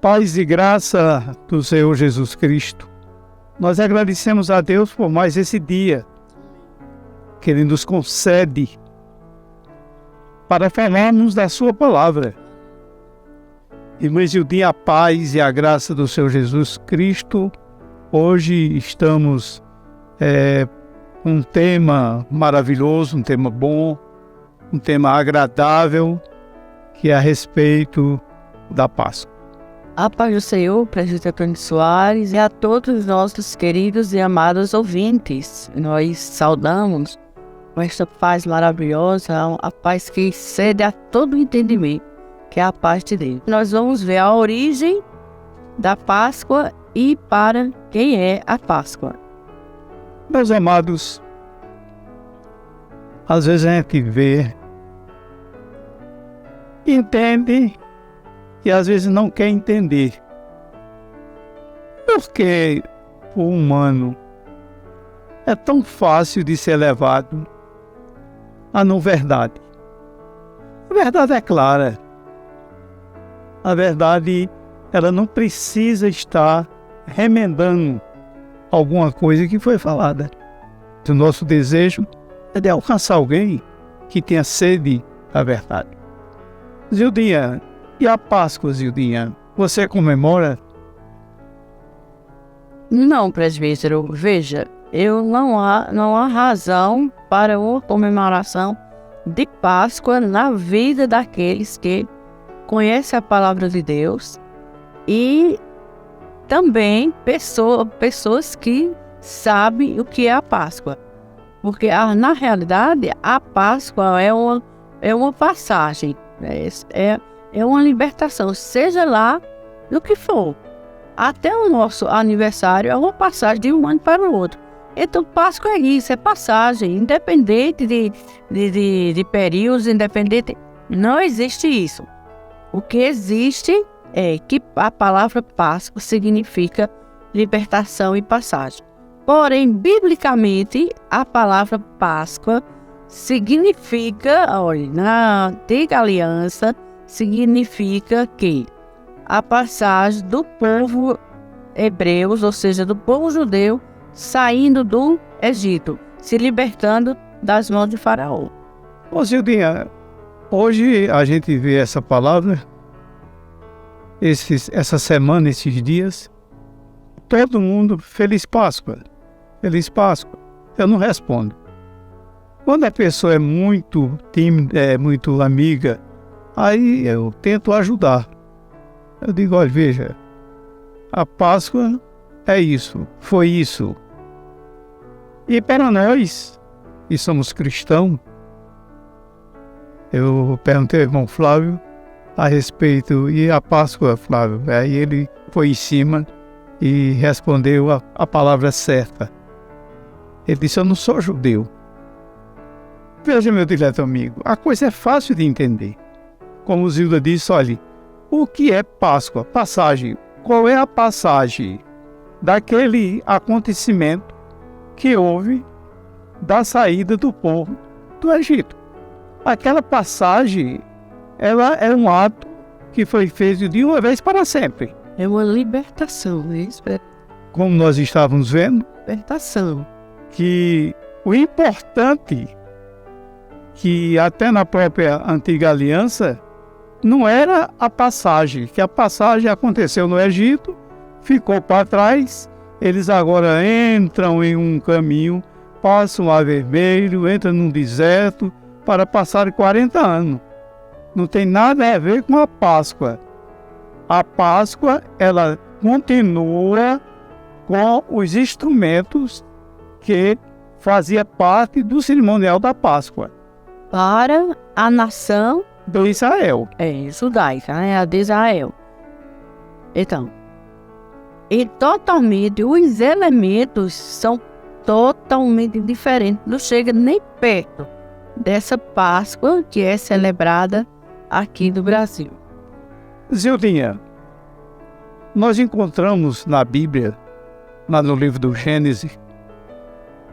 Paz e graça do Senhor Jesus Cristo. Nós agradecemos a Deus por mais esse dia que Ele nos concede para falarmos da Sua palavra. Irmãs, e o dia, a paz e a graça do Senhor Jesus Cristo. Hoje estamos com um tema maravilhoso, um tema bom, um tema agradável, que é a respeito da Páscoa. A paz do Senhor, presbítero Antônio Soares, e a todos os nossos queridos e amados ouvintes. Nós saudamos com esta paz maravilhosa, a paz que excede a todo entendimento, que é a paz de Deus. Nós vamos ver a origem da Páscoa e para quem é a Páscoa. Meus amados, às vezes a gente vê, entende e às vezes não quer entender. Por que o humano é tão fácil de ser levado à não verdade? A verdade é clara. A verdade, ela não precisa estar remendando alguma coisa que foi falada. O nosso desejo é de alcançar alguém que tenha sede da verdade. Zildinha, e a Páscoa, Zildinha, você comemora? Não, presbítero, veja, não há razão para uma comemoração de Páscoa na vida daqueles que conhecem a palavra de Deus e também pessoas que sabem o que é a Páscoa. Porque, na realidade, a Páscoa é uma passagem, é uma libertação, seja lá do que for. Até o nosso aniversário é uma passagem de um ano para o outro. Então, Páscoa é isso, é passagem, independente de períodos, independente. Não existe isso. O que existe é que a palavra Páscoa significa libertação e passagem. Porém, biblicamente, a palavra Páscoa significa, olha, na antiga aliança, significa que a passagem do povo hebreus, ou seja, do povo judeu, saindo do Egito, se libertando das mãos de Faraó. Ô Zildinha, hoje a gente vê essa palavra, essa semana, esses dias, todo mundo, Feliz Páscoa, Feliz Páscoa. Eu não respondo. Quando a pessoa é muito tímida, é muito amiga, aí eu tento ajudar. Eu digo, olha, veja, a Páscoa é isso, foi isso. E para nós, que somos cristãos, eu perguntei ao irmão Flávio a respeito, e a Páscoa, Flávio? Aí ele foi em cima e respondeu a palavra certa. Ele disse, eu não sou judeu. Veja, meu dileto amigo, a coisa é fácil de entender. Como Zilda disse, olha, o que é Páscoa? Passagem. Qual é a passagem daquele acontecimento que houve da saída do povo do Egito? Aquela passagem, ela é um ato que foi feito de uma vez para sempre. É uma libertação, é isso? Como nós estávamos vendo, Libertação. que o importante, que até na própria antiga aliança, não era a passagem, que a passagem aconteceu no Egito, ficou para trás, eles agora entram em um caminho, passam o Mar Vermelho, entram num deserto para passar 40 anos. Não tem nada a ver com a Páscoa. A Páscoa, ela continua com os instrumentos que fazia parte do cerimonial da Páscoa. Para a nação Do Israel. judaica, né? A de Israel. Então, e totalmente, os elementos são totalmente diferentes. Não chega nem perto dessa Páscoa que é celebrada aqui no Brasil. Zildinha, nós encontramos na Bíblia, lá no livro do Gênesis,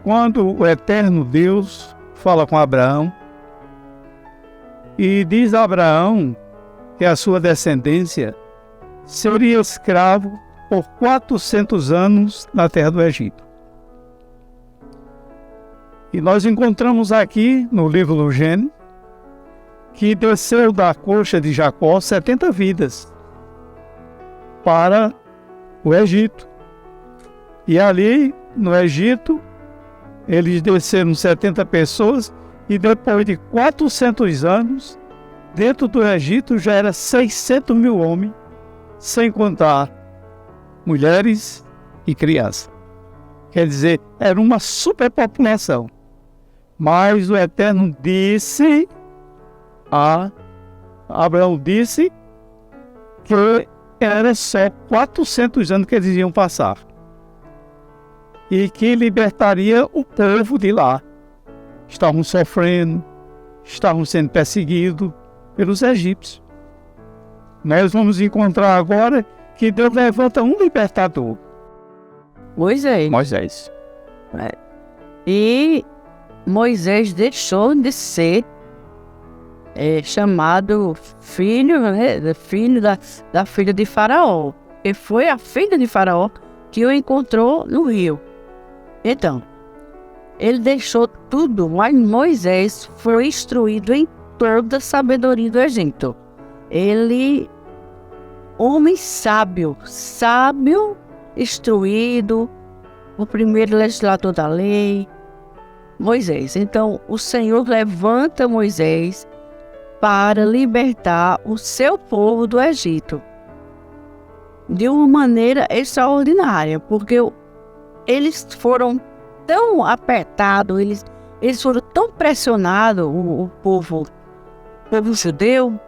quando o eterno Deus fala com Abraão e diz a Abraão que a sua descendência seria escravo por 400 anos na terra do Egito. E nós encontramos aqui no livro do Gênesis que desceu da coxa de Jacó 70 vidas para o Egito. E ali no Egito eles desceram 70 pessoas e depois de 400 anos dentro do Egito já era 600 mil homens, sem contar mulheres e crianças. Quer dizer, era uma superpopulação. Mas o Eterno disse a Abraão disse que era só 400 anos que eles iam passar. E que libertaria o povo de lá. Estavam sofrendo, estavam sendo perseguidos pelos egípcios. Nós vamos encontrar agora que Deus levanta um libertador. Moisés. E Moisés deixou de ser chamado filho, filho da filha de Faraó. E foi a filha de Faraó que o encontrou no rio. Então, ele deixou tudo, mas Moisés foi instruído em toda a sabedoria do Egito. Ele, homem sábio, instruído, o primeiro legislador da lei, Moisés. Então, o Senhor levanta Moisés para libertar o seu povo do Egito de uma maneira extraordinária, porque eles foram tão apertados, eles foram tão pressionados, o povo judeu,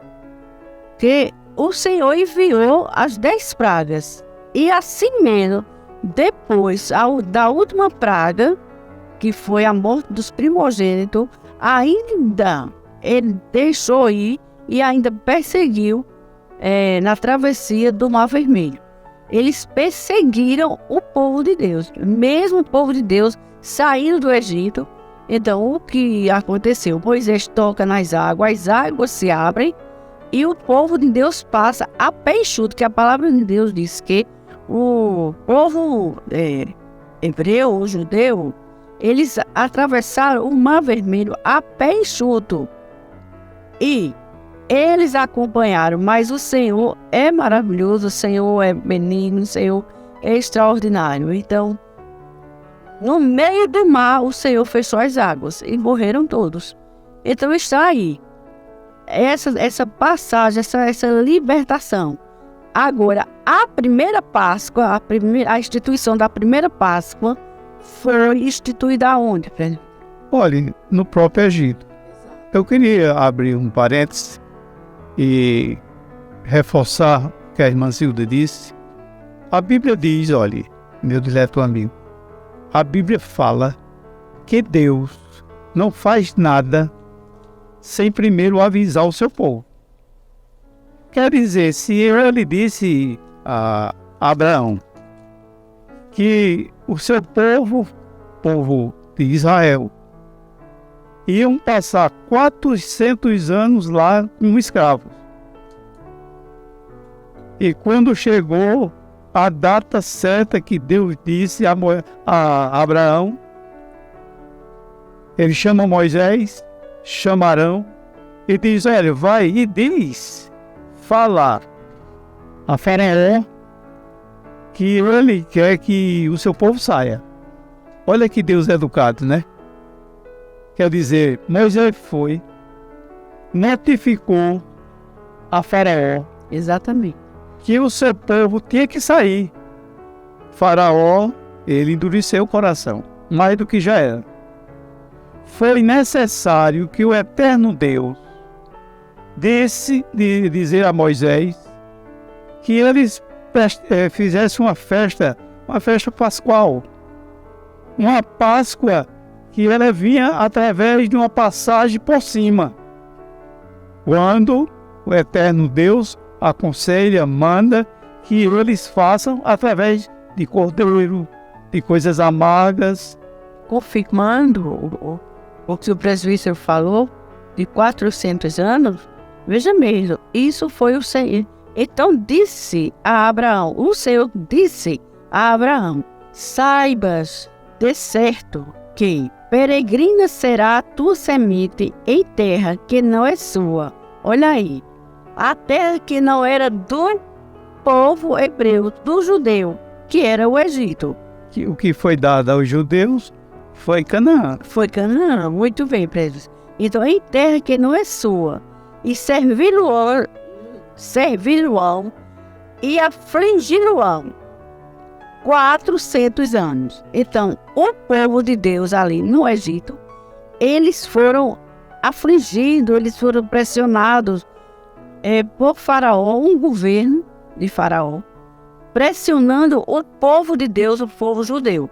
que o Senhor enviou as 10 pragas. E assim mesmo, depois da última praga, que foi a morte dos primogênitos, ainda ele deixou ir e ainda perseguiu na travessia do Mar Vermelho. Eles perseguiram o povo de Deus, mesmo o povo de Deus saindo do Egito. Então, o que aconteceu? Moisés toca nas águas, as águas se abrem e o povo de Deus passa a pé enxuto, que a palavra de Deus diz que o povo hebreu, o judeu, eles atravessaram o Mar Vermelho a pé enxuto. E eles acompanharam, mas o Senhor é maravilhoso, o Senhor é benigno, o Senhor é extraordinário. Então, no meio do mar, o Senhor fechou as águas e morreram todos. Então está aí, essa passagem, essa libertação. Agora, a primeira Páscoa, a instituição da primeira Páscoa foi instituída aonde, Fred? Olha, no próprio Egito. Eu queria abrir um parênteses e reforçar o que a irmã Zilda disse. A Bíblia diz, olha, meu dileto amigo, a Bíblia fala que Deus não faz nada sem primeiro avisar o seu povo. Quer dizer, se ele disse a Abraão que o seu povo de Israel, iam passar 400 anos lá como escravos. E quando chegou a data certa que Deus disse a Abraão, ele chama Moisés, chama Arão, e diz, olha, vai e diz, falar a Faraó que ele quer que o seu povo saia. Olha que Deus é educado, né? Quer dizer, Moisés foi, notificou a Faraó. Exatamente. Que o seu povo tinha que sair. Faraó, ele endureceu o coração, mais do que já era. Foi necessário que o eterno Deus disse de dizer a Moisés que eles fizessem uma festa pascual. Uma Páscoa que ela vinha através de uma passagem por cima. Quando o eterno Deus aconselha, manda que eles façam através de cordeiro, de coisas amargas. Confirmando o que o presbítero falou, de 400 anos, veja mesmo, isso foi o Senhor. Então disse a Abraão, o Senhor disse a Abraão: saibas de certo que peregrina será a tua semente em terra que não é sua. Olha aí, a terra que não era do povo hebreu, do judeu, que era o Egito. O que foi dado aos judeus foi Canaã. Foi Canaã, muito bem, presos. Então, em terra que não é sua, e servi-lo-ão e afligi-lo-ão 400 anos. Então, o povo de Deus ali no Egito, eles foram afligidos, eles foram pressionados por Faraó, um governo de Faraó, pressionando o povo de Deus, o povo judeu.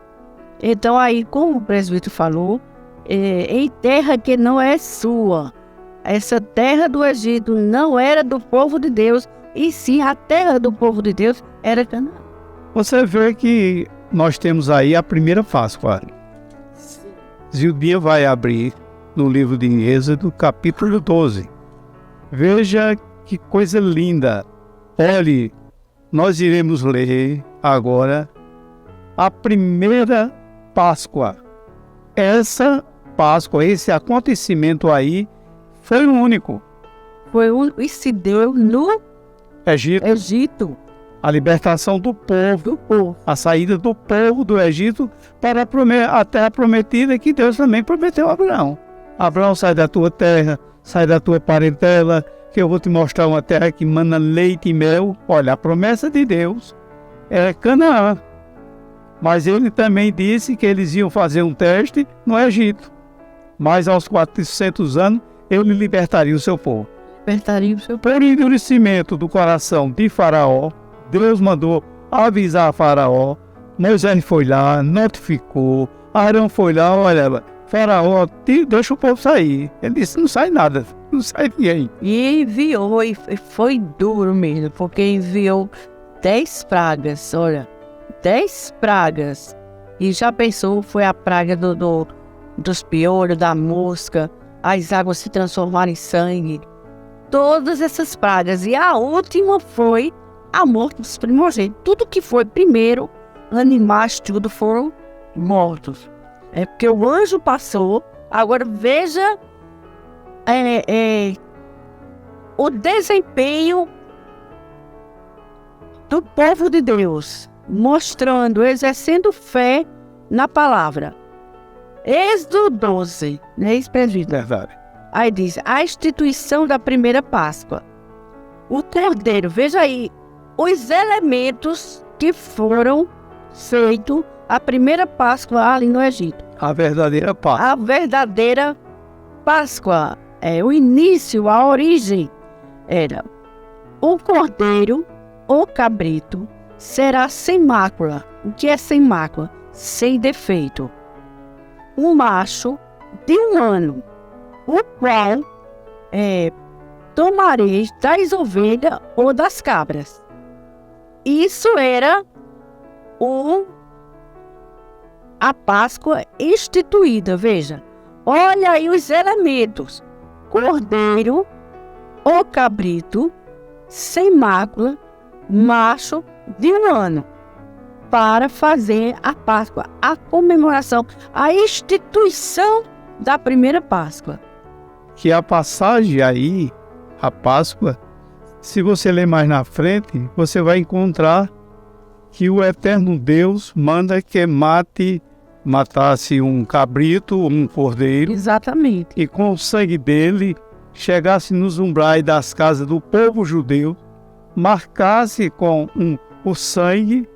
Então aí, como o presbítero falou, em terra que não é sua. Essa terra do Egito não era do povo de Deus, e sim a terra do povo de Deus era Canaã. Você vê que nós temos aí a primeira Páscoa. Zilbia vai abrir no livro de Êxodo, capítulo 12. Veja que coisa linda. Olhe, nós iremos ler agora a primeira Páscoa. Essa Páscoa, esse acontecimento aí, foi o único. Foi o único e se deu no Egito. A libertação do povo, a saída do povo do Egito para a terra prometida que Deus também prometeu a Abraão. Abraão, sai da tua terra, sai da tua parentela, que eu vou te mostrar uma terra que mana leite e mel. Olha, a promessa de Deus é Canaã. Mas ele também disse que eles iam fazer um teste no Egito. Mas aos 400 anos, ele libertaria o seu povo. Por endurecimento do coração de Faraó, Deus mandou avisar a Faraó. Moisés foi lá, notificou. Arão foi lá, olha, Faraó, deixa o povo sair. Ele disse, não sai nada, não sai ninguém. E enviou, e foi duro mesmo, porque enviou 10 pragas, olha, 10 pragas. E já pensou, foi a praga dos piolhos, da mosca, as águas se transformaram em sangue. Todas essas pragas. E a última foi a morte dos primogênitos. Tudo que foi primeiro, animais, tudo foram mortos. É porque o anjo passou. Agora veja o desempenho do povo de Deus, mostrando, exercendo fé na palavra. Êxodo 12, né, presbítero? Verdade. Aí diz, a instituição da primeira Páscoa. O cordeiro, veja aí, os elementos que foram feitos a primeira Páscoa ali no Egito. A verdadeira Páscoa. A verdadeira Páscoa, o início, a origem, era o cordeiro, o cabrito, será sem mácula. O que é sem mácula? Sem defeito. Um macho de 1 ano, o qual tomareis das ovelhas ou das cabras. Isso era a Páscoa instituída, veja. Olha aí os elementos. Cordeiro ou cabrito, sem mácula, macho de 1 ano. Para fazer a Páscoa, a comemoração, a instituição da primeira Páscoa. Que a passagem aí, a Páscoa, se você ler mais na frente, você vai encontrar que o eterno Deus manda que matasse um cabrito, um cordeiro. Exatamente. E com o sangue dele, chegasse nos umbrais das casas do povo judeu, marcasse com o sangue,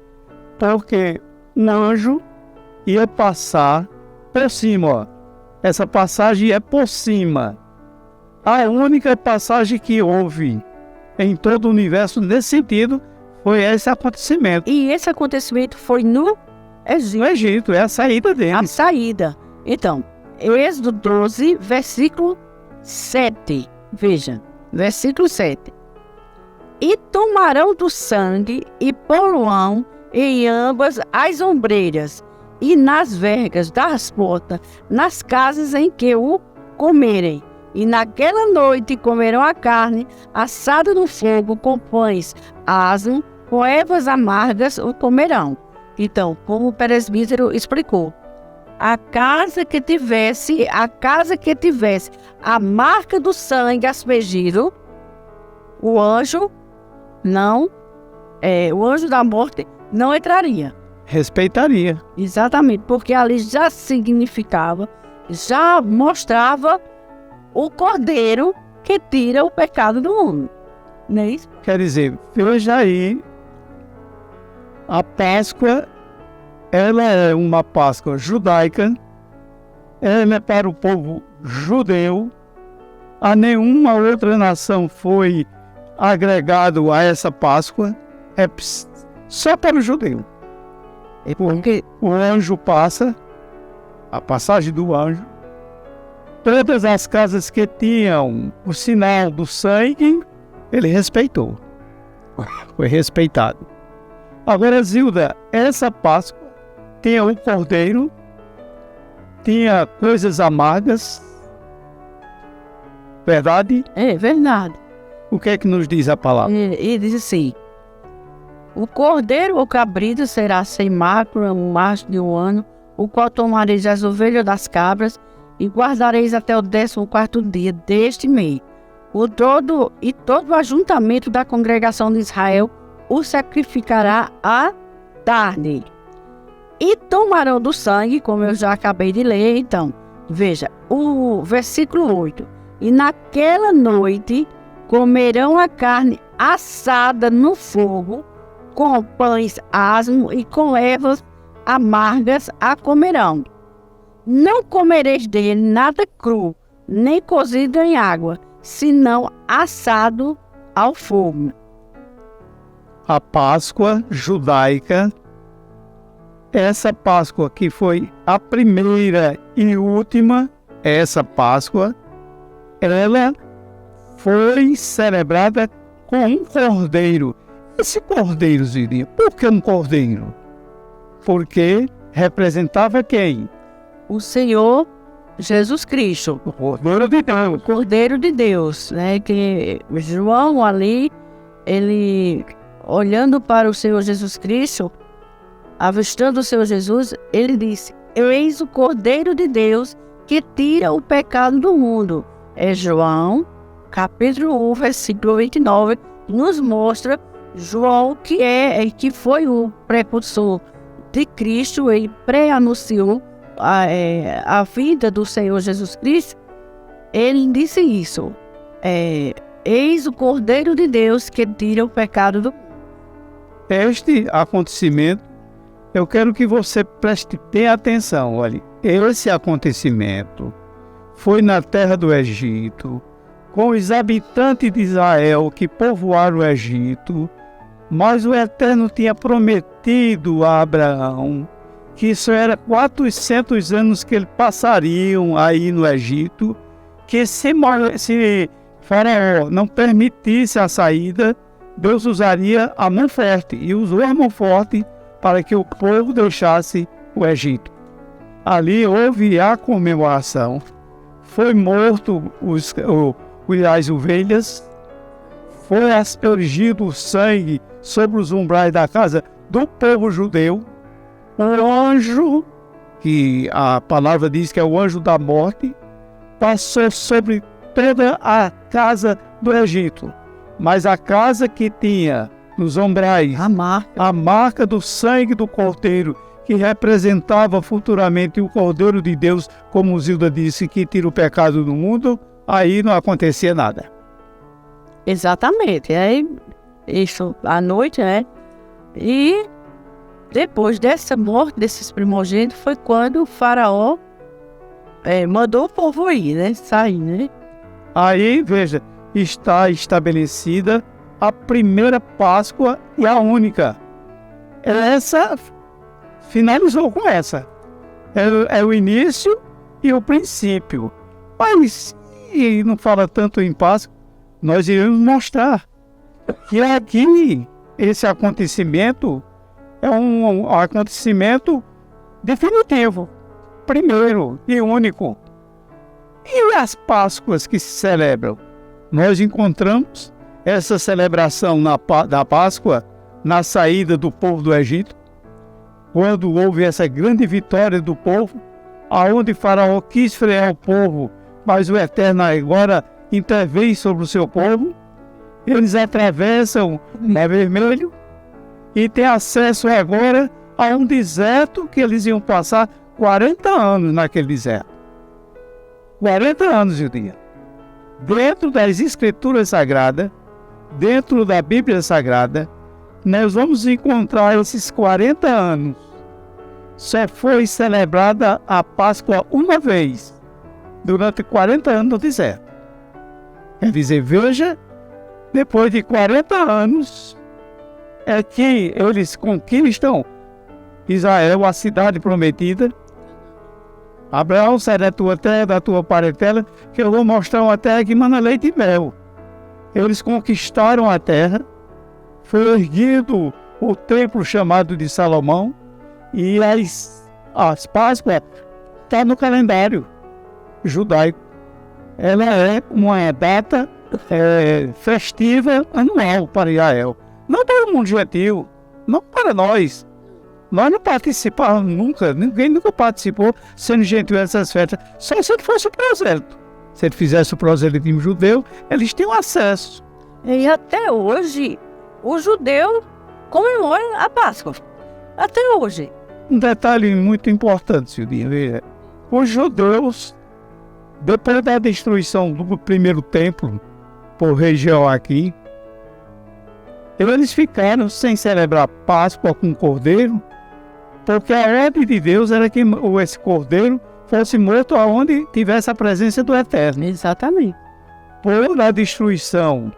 porque um anjo ia passar por cima. Ó. Essa passagem é por cima. A única passagem que houve em todo o universo nesse sentido foi esse acontecimento. E esse acontecimento foi no Egito. No Egito, é a saída deles. A saída. Então, Êxodo 12, versículo 7. Veja, versículo 7. E tomarão do sangue e poluão em ambas as ombreiras e nas vergas das portas, nas casas em que o comerem. E naquela noite comerão a carne assada no fogo com pães asmos, com ervas amargas o comerão. Então, como o presbítero explicou, a casa que tivesse a marca do sangue aspergido, o anjo da morte não entraria. Respeitaria. Exatamente, porque ali já significava, já mostrava o cordeiro que tira o pecado do mundo. Não é isso? Quer dizer, veja aí, a Páscoa, ela é uma Páscoa judaica, ela é para o povo judeu, a nenhuma outra nação foi agregado a essa Páscoa, é só para o judeu. É porque O anjo passa, a passagem do anjo, todas as casas que tinham o sinal do sangue, ele respeitou. Foi respeitado. Agora, Zilda, essa Páscoa tinha um cordeiro, tinha coisas amargas, verdade? é verdade. O que é que nos diz a palavra? E diz assim: o cordeiro ou cabrito será sem mácula, um macho de 1 ano, o qual tomareis as ovelhas das cabras e guardareis até o 14º dia deste mês. Todo o ajuntamento da congregação de Israel o sacrificará à tarde. E tomarão do sangue, como eu já acabei de ler. Então, veja, o versículo 8. E naquela noite comerão a carne assada no fogo, com pães asmos e com ervas amargas a comerão. Não comereis dele nada cru, nem cozido em água, senão assado ao fogo. A Páscoa judaica, essa Páscoa que foi a primeira e última, essa Páscoa, ela foi celebrada com um cordeiro. Esse cordeiro, Zirinha, por que um cordeiro? Porque representava quem? O Senhor Jesus Cristo, O Cordeiro de Deus. o Cordeiro de Deus, né? Que João ali, ele olhando para o Senhor Jesus Cristo, avistando o Senhor Jesus, ele disse: eis o Cordeiro de Deus que tira o pecado do mundo. É João, capítulo 1, versículo 29, nos mostra João que foi o precursor de Cristo. Ele pré-anunciou a vida do Senhor Jesus Cristo. Ele disse isso: eis o Cordeiro de Deus que tira o pecado do mundo. Este acontecimento, eu quero que você preste bem atenção. Olha, esse acontecimento foi na terra do Egito, com os habitantes de Israel que povoaram o Egito, mas o Eterno tinha prometido a Abraão que isso era 400 anos que eles passariam aí no Egito, que se Faraó não permitisse a saída, Deus usaria a mão forte, e usou a mão forte para que o povo deixasse o Egito. Ali houve a comemoração, foi morto as ovelhas, foi aspergido o sangue sobre os umbrais da casa do povo judeu. O anjo, que a palavra diz que é o anjo da morte, passou sobre toda a casa do Egito. Mas a casa que tinha nos umbrais a marca do sangue do cordeiro, que representava futuramente o Cordeiro de Deus, como Zilda disse, que tira o pecado do mundo, aí não acontecia nada. Exatamente. Aí, isso à noite, né? E depois dessa morte desses primogênitos foi quando o Faraó mandou o povo ir, né? Sair, né? Aí, veja, está estabelecida a primeira Páscoa e a única. Essa finalizou com essa. É o início e o princípio. Mas, e não fala tanto em Páscoa, nós iremos mostrar que aqui esse acontecimento é um acontecimento definitivo, primeiro e único. E as Páscoas que se celebram? Nós encontramos essa celebração da Páscoa na saída do povo do Egito, quando houve essa grande vitória do povo, aonde Faraó quis frear o povo, mas o Eterno agora intervém sobre o seu povo. Eles atravessam o Mar Vermelho e têm acesso agora a um deserto que eles iam passar 40 anos naquele deserto. 40 anos de dia. Dentro das Escrituras Sagradas, dentro da Bíblia Sagrada, nós vamos encontrar esses 40 anos. Só foi celebrada a Páscoa uma vez, durante 40 anos no deserto. Quer dizer, veja, depois de 40 anos, é que eles conquistam Israel, a cidade prometida. Abraão, sai da tua terra, da tua parentela, que eu vou mostrar uma terra que mana leite e mel. Eles conquistaram a terra, foi erguido o templo chamado de Salomão, e as Páscoas estão no calendário judaico. Ela é uma data festiva anual para Israel. Não para o mundo gentil, não para nós. Nós não participávamos nunca, ninguém nunca participou sendo gentil nessas festas, só se ele fosse o prosélito. Se ele fizesse o proselitismo judeu, eles tinham acesso. E até hoje, o judeu comemora a Páscoa. Até hoje. Um detalhe muito importante, Cildinha, os judeus, depois da destruição do primeiro templo por rei Jeoaquim, eles ficaram sem celebrar Páscoa com o cordeiro, porque a ordem de Deus era que esse cordeiro fosse morto aonde tivesse a presença do Eterno. Exatamente. Por a destruição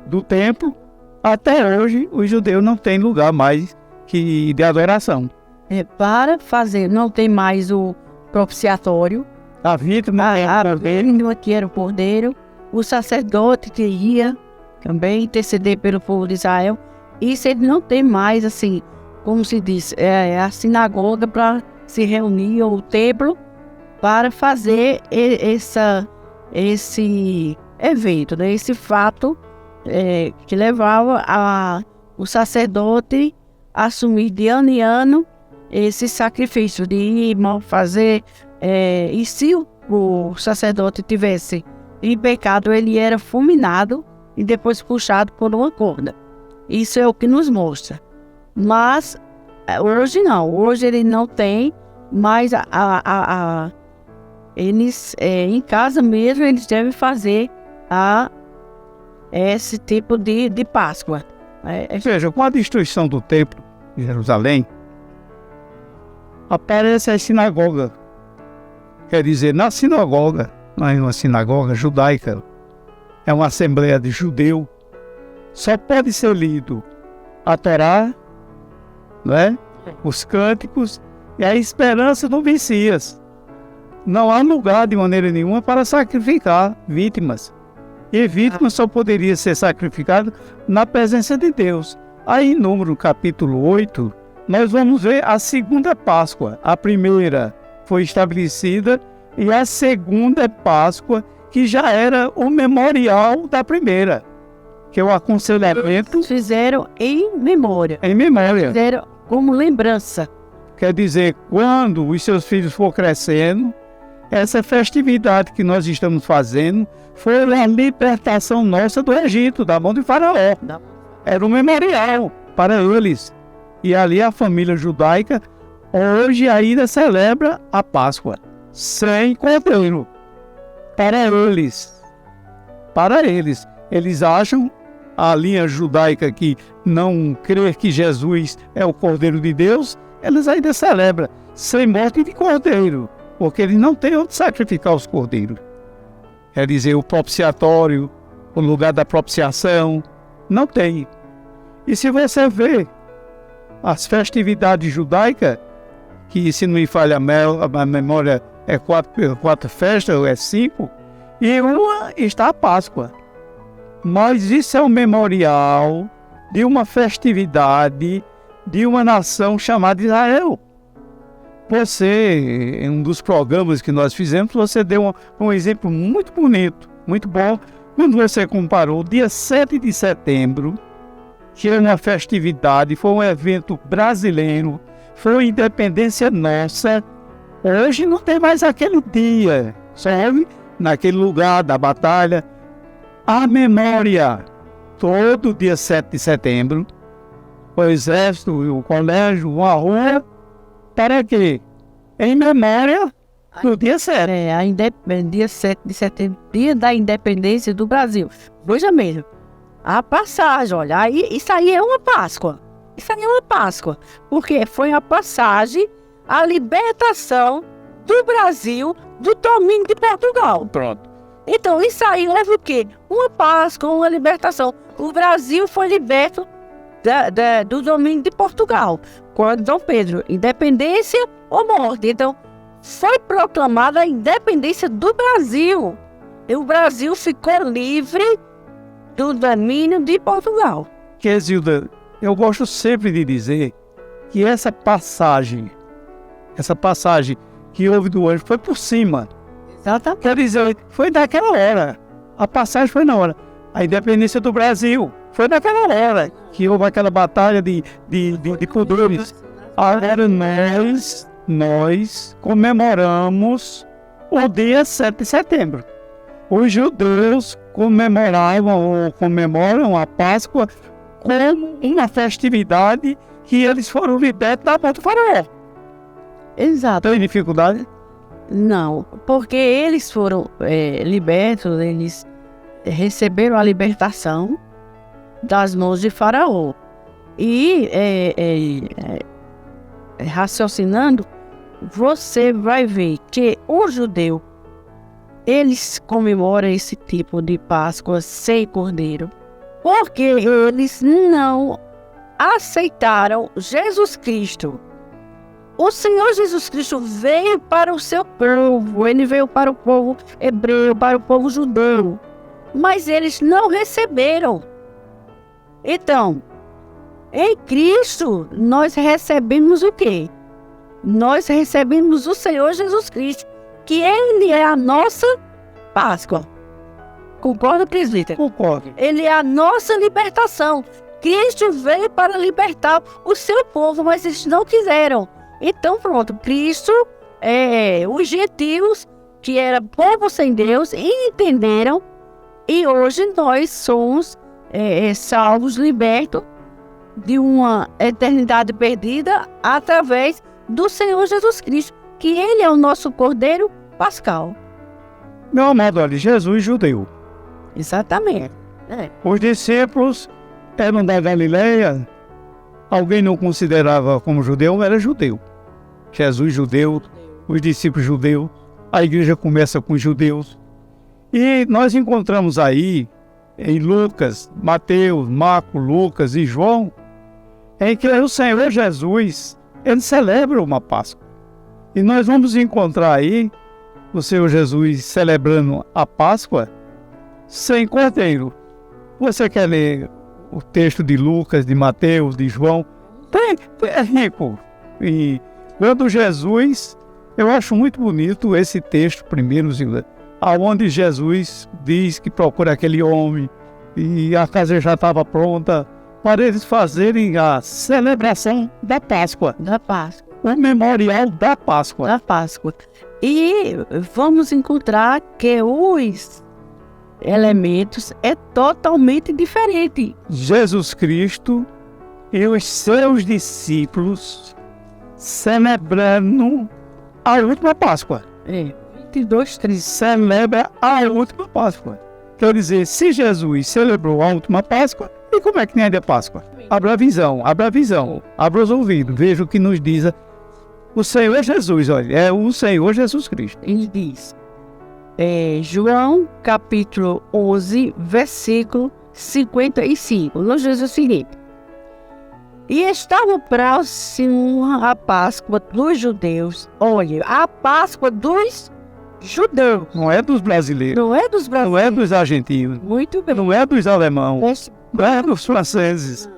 do templo, até hoje os judeus não têm lugar mais que de adoração. Para fazer, não tem mais o propiciatório. A vítima Que era o cordeiro. O sacerdote que ia também interceder pelo povo de Israel. Isso ele não tem mais, assim, como se diz, a sinagoga para se reunir, ou o templo, para fazer esse evento, né? Esse fato que levava o sacerdote a assumir de ano em ano esse sacrifício de ir fazer. E se o sacerdote tivesse em pecado, ele era fulminado e depois puxado por uma corda. Isso é o que nos mostra. Mas hoje não. Hoje ele não tem, mas eles em casa mesmo eles devem fazer esse tipo de Páscoa. Veja, com a destruição do templo de Jerusalém, aparece a sinagoga. Quer dizer, na sinagoga, não é uma sinagoga judaica, é uma assembleia de judeu, só pode ser lido a Torá, não é? Os cânticos e a esperança do Messias. Não há lugar de maneira nenhuma para sacrificar vítimas. E vítimas só poderia ser sacrificado na presença de Deus. Aí, em Número capítulo 8, nós vamos ver a segunda Páscoa. A primeira foi estabelecida e a segunda Páscoa, que já era o memorial da primeira, que é o aconselhamento. Fizeram em memória. Em memória. Fizeram como lembrança. Quer dizer, quando os seus filhos for crescendo, essa festividade que nós estamos fazendo foi a libertação nossa do Egito, da mão de Faraó. Era um memorial para eles. E ali a família judaica hoje ainda celebra a Páscoa, sem cordeiro. Para eles. Para eles. Eles acham, a linha judaica que não crê que Jesus é o Cordeiro de Deus, eles ainda celebram sem morte de cordeiro, porque eles não têm onde sacrificar os cordeiros. Quer dizer, o propiciatório, o lugar da propiciação, não tem. E se você vê as festividades judaicas, que se não me falha a memória é quatro festas, ou é 5, e uma está a Páscoa. Mas isso é um memorial de uma festividade de uma nação chamada Israel. Você, em um dos programas que nós fizemos, você deu um exemplo muito bonito, muito bom, quando você comparou o dia 7 de setembro, que é uma festividade, foi um evento brasileiro, foi uma independência nossa. Hoje não tem mais aquele dia, sabe? Naquele lugar da batalha. A memória, todo dia 7 de setembro, o exército, o colégio, uma rua, para quê? Em memória do dia 7. Dia 7 de setembro, dia da independência do Brasil. Veja mesmo, a passagem, olha, isso aí é uma Páscoa. Isso aí é uma Páscoa, porque foi a passagem, a libertação do Brasil do domínio de Portugal. Pronto. Então, isso aí leva o quê? Uma Páscoa, uma libertação. O Brasil foi liberto do domínio de Portugal. Quando Dom Pedro, independência ou morte. Então, foi proclamada a independência do Brasil. E o Brasil ficou livre do domínio de Portugal. Quesilda, eu gosto sempre de dizer que essa passagem que houve do anjo foi por cima. Exatamente. Quer dizer, foi naquela hora. A passagem foi na hora. A independência do Brasil foi naquela hora que houve aquela batalha de poderes. Agora nós comemoramos o dia 7 de setembro. Os judeus comemoram a Páscoa como uma festividade que eles foram libertos da mão do faraó. Exato. Tem dificuldade? Não, porque eles foram libertos, eles receberam a libertação das mãos de Faraó. E raciocinando, você vai ver que o judeu, eles comemoram esse tipo de Páscoa sem cordeiro, porque eles não aceitaram Jesus Cristo. O Senhor Jesus Cristo veio para o seu povo, ele veio para o povo hebreu, para o povo judeu, mas eles não receberam. Então, em Cristo, nós recebemos o quê? Nós recebemos o Senhor Jesus Cristo, que ele é a nossa Páscoa. Concorda, presbítero? Concordo. Ele é a nossa libertação. Cristo veio para libertar o seu povo, mas eles não quiseram. Então, pronto, Cristo, os gentios, que era povo sem Deus, entenderam, e hoje nós somos salvos, libertos de uma eternidade perdida através do Senhor Jesus Cristo, que Ele é o nosso Cordeiro Pascal. Meu amado, olha, Jesus judeu. Exatamente. Os discípulos eram da Galileia. Alguém não considerava como judeu, era judeu. Jesus judeu, os discípulos judeus, a igreja começa com os judeus. E nós encontramos aí, em Lucas, Mateus, Marcos, Lucas e João, em que o Senhor Jesus, ele celebra uma Páscoa. E nós vamos encontrar aí o Senhor Jesus celebrando a Páscoa sem cordeiro. Você quer ler o texto de Lucas, de Mateus, de João? É rico. E quando Jesus, eu acho muito bonito esse texto primeiro, Zilda, aonde Jesus diz que procura aquele homem e a casa já estava pronta para eles fazerem a celebração da Páscoa. Da Páscoa. O memorial da Páscoa. Da Páscoa. E vamos encontrar que os elementos é totalmente diferente. Jesus Cristo e os seus discípulos celebrando a última Páscoa. 22:13. Celebra a última Páscoa. Quer dizer, se Jesus celebrou a última Páscoa, e como é que tem ainda Páscoa? Abra a visão, abra os ouvidos, veja o que nos diz o Senhor Jesus, olha, é o Senhor Jesus Cristo. Ele diz, João capítulo 11, versículo 55, nos diz o seguinte: e estava próximo a Páscoa dos judeus. Olha, a Páscoa dos judeus. Não é dos brasileiros. Não é dos brasileiros. Não é dos argentinos. Muito bem. Não é dos alemães. Não é dos franceses.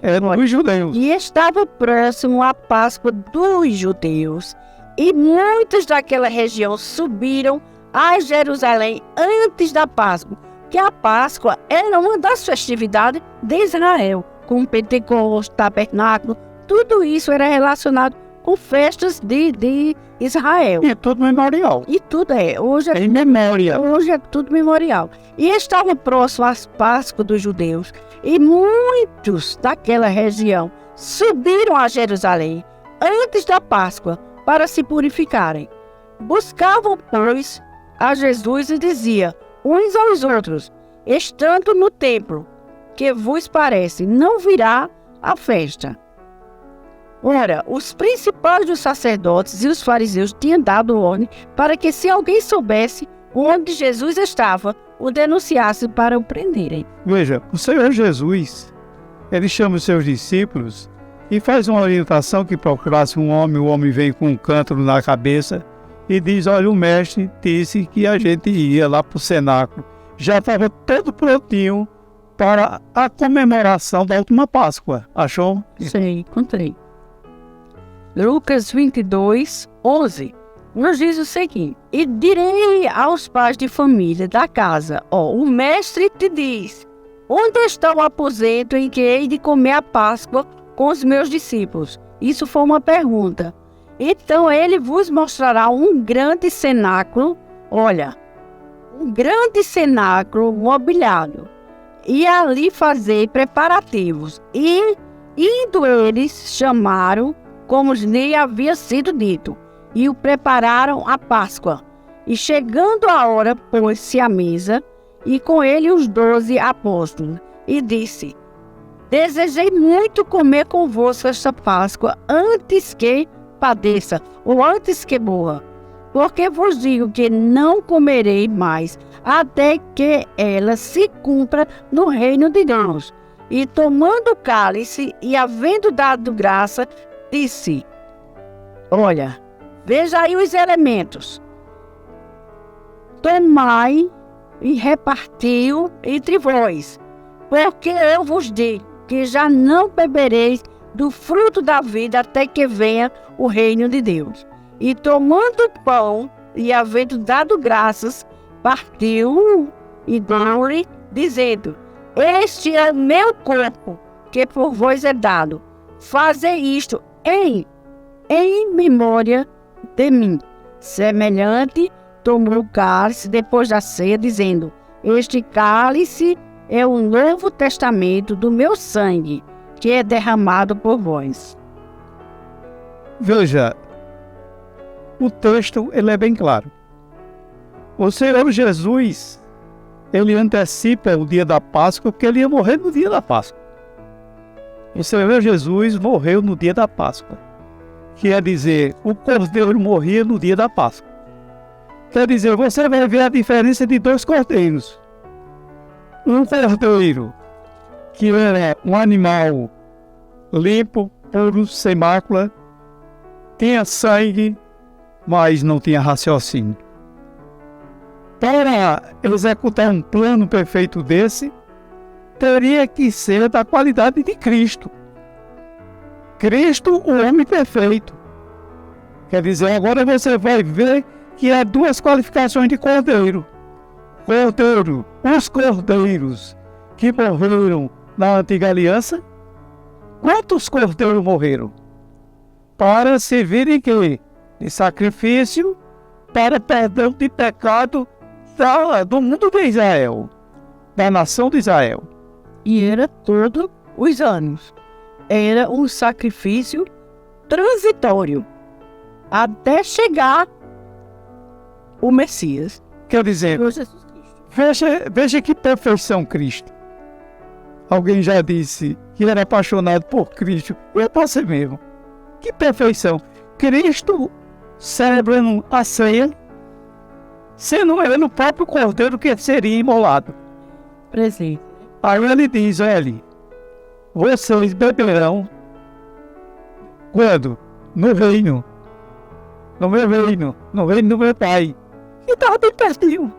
É dos judeus. E estava próximo a Páscoa dos judeus. E muitos daquela região subiram a Jerusalém antes da Páscoa, que a Páscoa era uma das festividades de Israel, com Pentecostes, Tabernáculo, tudo isso era relacionado com festas de Israel. E é tudo memorial. E tudo hoje Em memória. Hoje é tudo memorial. E estava próximo às Páscoas dos judeus, e muitos daquela região subiram a Jerusalém antes da Páscoa para se purificarem. Buscavam, pois, a Jesus e diziam uns aos outros: estando no templo, que vos parece, não virá a festa. Ora, os principais dos sacerdotes e os fariseus tinham dado ordem para que, se alguém soubesse onde Jesus estava, o denunciasse para o prenderem. Veja, o Senhor Jesus, ele chama os seus discípulos e faz uma orientação que procurasse um homem, o homem vem com um cântaro na cabeça e diz: olha, o mestre disse que a gente ia lá para o cenáculo. Já estava todo prontinho para a comemoração da última Páscoa. Achou? Sim, encontrei. Lucas 22, 11, nos diz o seguinte: e direi aos pais de família da casa, o mestre te diz, onde está o aposento em que hei de comer a Páscoa com os meus discípulos? Isso foi uma pergunta. Então ele vos mostrará um grande cenáculo, olha, um grande cenáculo mobiliado, e ali fazer preparativos. E, indo eles, chamaram, como lhe havia sido dito, e o prepararam a Páscoa. E chegando a hora, pôs-se à mesa, e com ele os 12 apóstolos, e disse: desejei muito comer convosco esta Páscoa, antes que padeça, ou antes que morra. Porque vos digo que não comerei mais, até que ela se cumpra no reino de Deus. E tomando o cálice, e havendo dado graça, disse: olha, veja aí os elementos. Tomai e repartiu entre vós, porque eu vos digo que já não bebereis do fruto da vida até que venha o reino de Deus. E tomando o pão e havendo dado graças, partiu e deu-lhe, dizendo: este é meu corpo, que por vós é dado. Fazei isto em memória de mim. Semelhante, tomou o cálice depois da ceia, dizendo: este cálice é o novo testamento do meu sangue, que é derramado por vós. Veja, o texto ele é bem claro. O Senhor Jesus, ele antecipa o dia da Páscoa, porque ele ia morrer no dia da Páscoa. O Senhor Jesus morreu no dia da Páscoa. Quer dizer, o cordeiro morria no dia da Páscoa. Quer dizer, você vai ver a diferença de dois cordeiros. Um cordeiro, que era um animal limpo, puro, sem mácula, tinha sangue, mas não tinha raciocínio. Para executar um plano perfeito desse, teria que ser da qualidade de Cristo. Cristo, o homem perfeito. Quer dizer, agora você vai ver que há duas qualificações de cordeiro. Cordeiro, os cordeiros que morreram na antiga aliança. Quantos cordeiros morreram? Para servirem que? De sacrifício para perdão de pecado do mundo de Israel, da nação de Israel. E era todos os anos. Era um sacrifício transitório, até chegar o Messias. Quer dizer, Jesus Cristo. veja que perfeição Cristo. Alguém já disse que era apaixonado por Cristo. Eu posso ser mesmo. Que perfeição. Cristo celebrando a ceia, sendo ele o próprio cordeiro que seria imolado. Presente. Aí ele diz: olha, vocês beberão quando? No reino. No meu reino. No reino do meu Pai. E estava bem pertinho.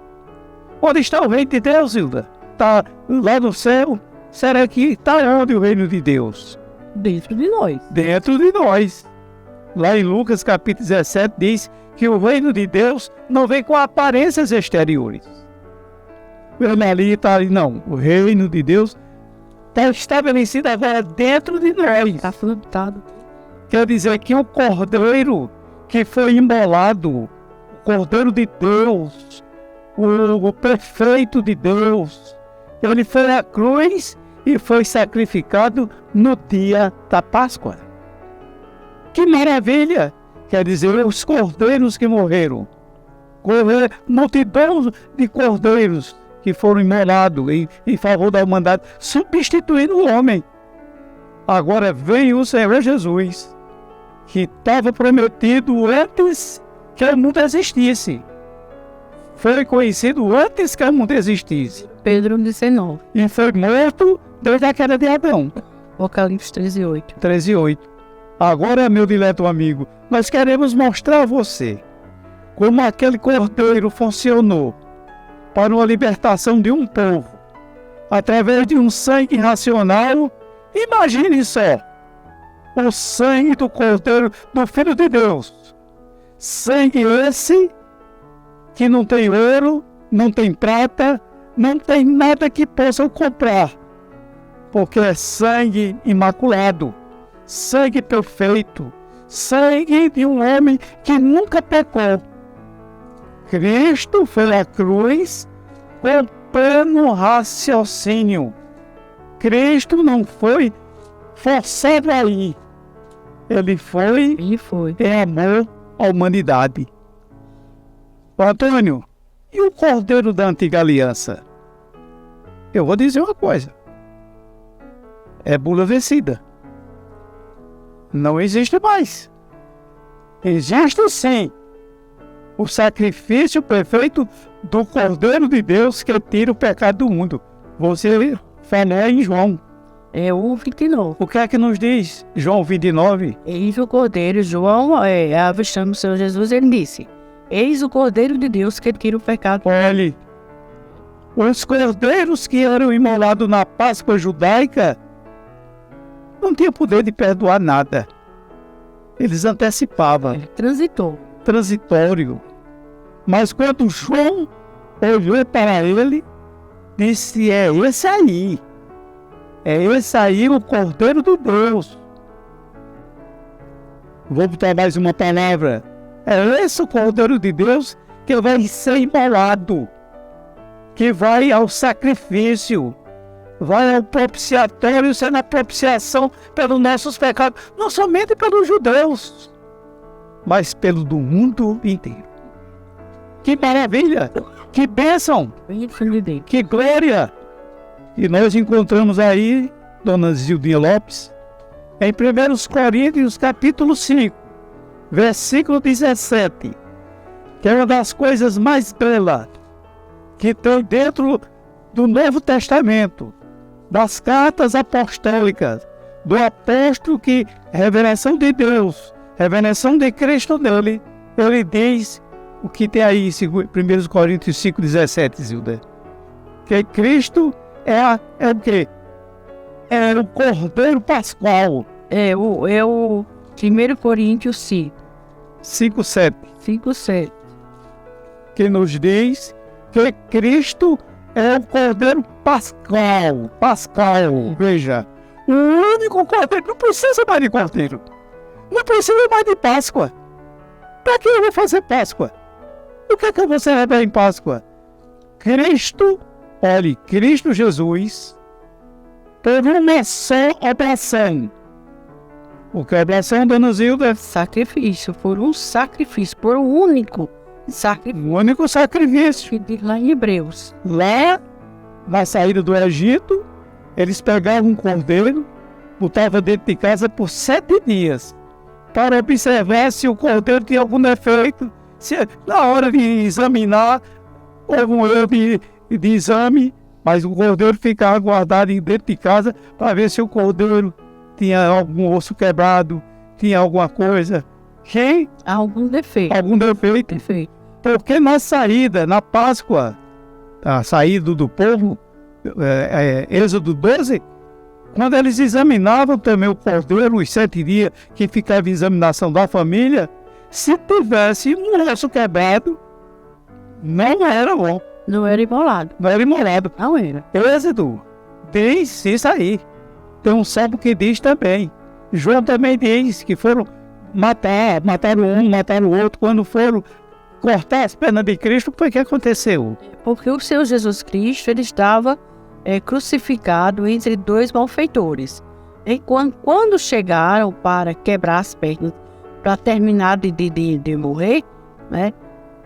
Onde está o reino de Deus, Hilda? Está lá no céu? Será que está onde o reino de Deus? Dentro de nós. Dentro de nós. Lá em Lucas capítulo 17 diz que o reino de Deus não vem com aparências exteriores. Está ali, não. O reino de Deus está estabelecido agora dentro de nós. Está plantado. Quer dizer que o cordeiro que foi imolado, o cordeiro de Deus, o perfeito de Deus, ele foi à cruz e foi sacrificado no dia da Páscoa. Que maravilha! Quer dizer, os cordeiros que morreram, multidão de cordeiros que foram imolados em favor da humanidade, substituindo o homem. Agora vem o Senhor Jesus, que estava prometido antes que o mundo existisse. Foi conhecido antes que o mundo existisse. Pedro 19. E foi morto desde a queda de Adão. Apocalipse 13:8. 13:8. Agora, meu dileto amigo, nós queremos mostrar a você como aquele cordeiro funcionou para uma libertação de um povo, através de um sangue racional. Imagine só, o sangue do cordeiro do Filho de Deus. Sangue esse que não tem ouro, não tem prata, não tem nada que possa comprar, porque é sangue imaculado, sangue perfeito, sangue de um homem que nunca pecou. Cristo foi à cruz com pleno raciocínio. Cristo não foi forçado aí. Ele foi em amor à humanidade. Antônio, e o cordeiro da antiga aliança? Eu vou dizer uma coisa. É bula vencida. Não existe mais. Existe sim o sacrifício perfeito do Cordeiro de Deus que tira o pecado do mundo. Você falou em João. É o 29. O que é que nos diz João 29? Eis o Cordeiro. João, avistando o Senhor Jesus, ele disse: eis o Cordeiro de Deus que tira o pecado. Olhe, os cordeiros que eram imolados na Páscoa judaica não tinham poder de perdoar nada. Eles antecipavam. Ele transitou. Transitório. Mas quando João olhou para ele, disse: é esse aí. É esse aí o Cordeiro de Deus. Vou botar mais uma palavra. É esse o Cordeiro de Deus que vai ser imolado, que vai ao sacrifício, vai ao propiciatório, sendo a propiciação pelos nossos pecados, não somente pelos judeus, mas pelo do mundo inteiro. Que maravilha! Que bênção! Que glória! E nós encontramos aí, dona Zildinha Lopes, em 1 Coríntios capítulo 5, versículo 17, que é uma das coisas mais belas que tem dentro do Novo Testamento, das cartas apostólicas, do apóstolo que, revelação de Deus, revelação de Cristo nele, ele diz o que tem aí em 1 Coríntios 5, 17, Zilda. Que Cristo é o quê? É o Cordeiro Pascual. É o 1 Coríntios 5. 5:7. 5:7. Que nos diz que Cristo é o Cordeiro Pascual. Veja, o único Cordeiro. Não precisa mais de Cordeiro. Não precisa mais de Páscoa. Para que eu vou fazer Páscoa? O que é que você vai em Páscoa? Cristo, olhe, Cristo Jesus, por uma só oblação. O que é oblação, dona Zilda? Sacrifício, por um sacrifício, por um único sacrifício. O único sacrifício. Que diz lá em Hebreus. Lá, na saída do Egito, eles pegavam um cordeiro, botavam dentro de casa por 7 dias, para observar se o cordeiro tinha algum defeito. Se, na hora de examinar, houve um erro de exame, mas o cordeiro ficava guardado dentro de casa para ver se o cordeiro tinha algum osso quebrado, tinha alguma coisa. Quem? Algum defeito. Algum defeito. Porque na saída, na Páscoa, a saída do povo, Êxodo 12, Quando eles examinavam também o cordeiro, os 7 dias que ficava em examinação da família, se tivesse um osso quebrado, não era bom. Não era imolado. Não era imolado. Não era. Êxodo diz isso aí. Tem um salmo que diz também. João também diz que foram mataram um, mataram o outro. Quando foram cortar as pernas de Cristo, foi o que aconteceu. Porque o Senhor Jesus Cristo, ele estava crucificado entre 2 malfeitores. E quando chegaram para quebrar as pernas, para terminar de morrer, né?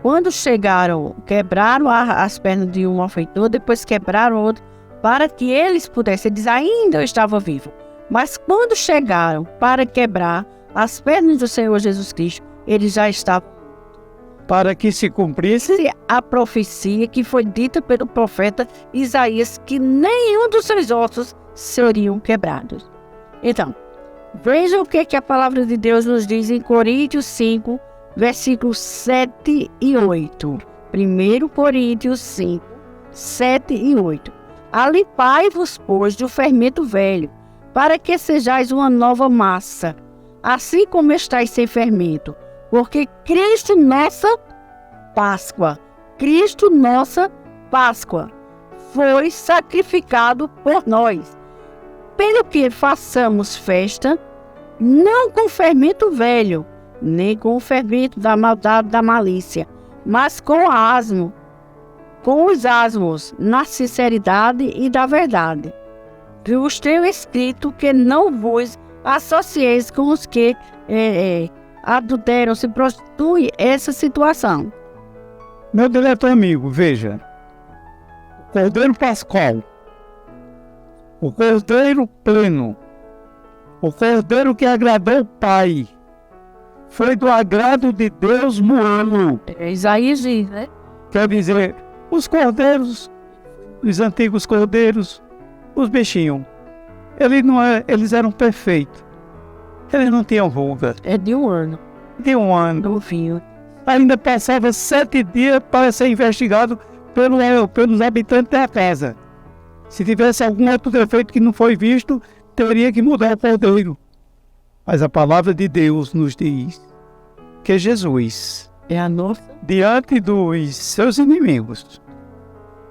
Quando chegaram, quebraram as pernas de um malfeitor, depois quebraram outro, para que eles pudessem, eles ainda estavam vivos. Mas quando chegaram para quebrar as pernas do Senhor Jesus Cristo, eles já estavam. Para que se cumprisse A profecia que foi dita pelo profeta Isaías, que nenhum dos seus ossos seriam quebrados. Então, veja o que a palavra de Deus nos diz em Coríntios 5, versículos 7 e 8. 1 Coríntios 5, 7 e 8. Alipai-vos, pois, do fermento velho, para que sejais uma nova massa, assim como estáis sem fermento, porque Cristo nossa Páscoa, foi sacrificado por nós, pelo que façamos festa, não com fermento velho, nem com o fermento da maldade da malícia, mas com os asmos, na sinceridade e da verdade. Vos tenho escrito que não vos associeis com os que adulteram, se prostituem, essa situação. Meu dileto amigo, veja, o Cordeiro Pascal, o Cordeiro pleno, o Cordeiro que agradou o Pai, foi do agrado de Deus moê-lo. Isaías diz, né? Quer dizer, os cordeiros, os antigos cordeiros, os bichinhos, eles eram perfeitos. Eles não tinham ruga. É de um ano. De um ano. Novinho. Ainda passava 7 dias para ser investigado pelos habitantes da casa. Se tivesse algum outro defeito que não foi visto, teria que mudar o cordeiro. Mas a palavra de Deus nos diz que Jesus, É a nossa. diante dos seus inimigos,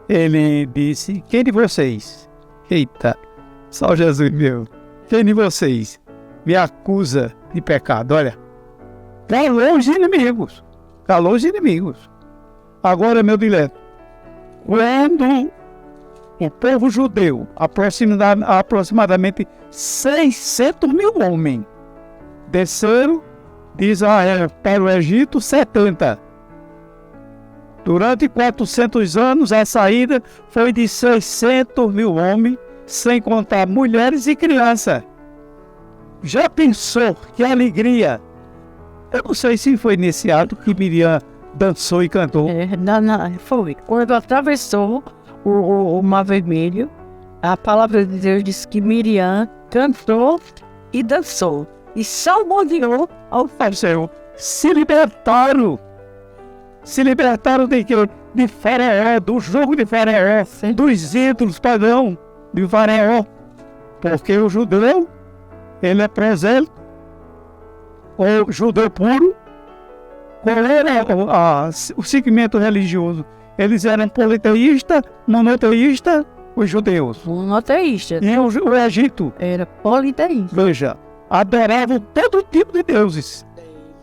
ele disse: quem de vocês? Eita, só Jesus meu. Quem de vocês me acusa de pecado? Olha, calou os inimigos. Calou os inimigos. Agora, meu dileto, quando o povo judeu, aproximadamente 600 mil homens, desceram de Israel para o Egito, 70. Durante 400 anos, a saída foi de 600 mil homens, sem contar mulheres e crianças. Já pensou que alegria? Eu não sei se foi nesse ato que Miriam dançou e cantou. Foi. Quando atravessou o Mar Vermelho, a palavra de Deus diz que Miriam cantou e dançou. E salmodiou ao Senhor. Se libertaram. Se libertaram de quê? De Faraó, do jogo de Faraó, dos ídolos pagãos de Faraó. Porque o judeu, ele é presente. O judeu puro, qual era o segmento religioso? Eles eram politeístas, monoteístas, os judeus. Monoteísta. E o Egito, Era politeísta. veja, adoravam todo tipo de deuses,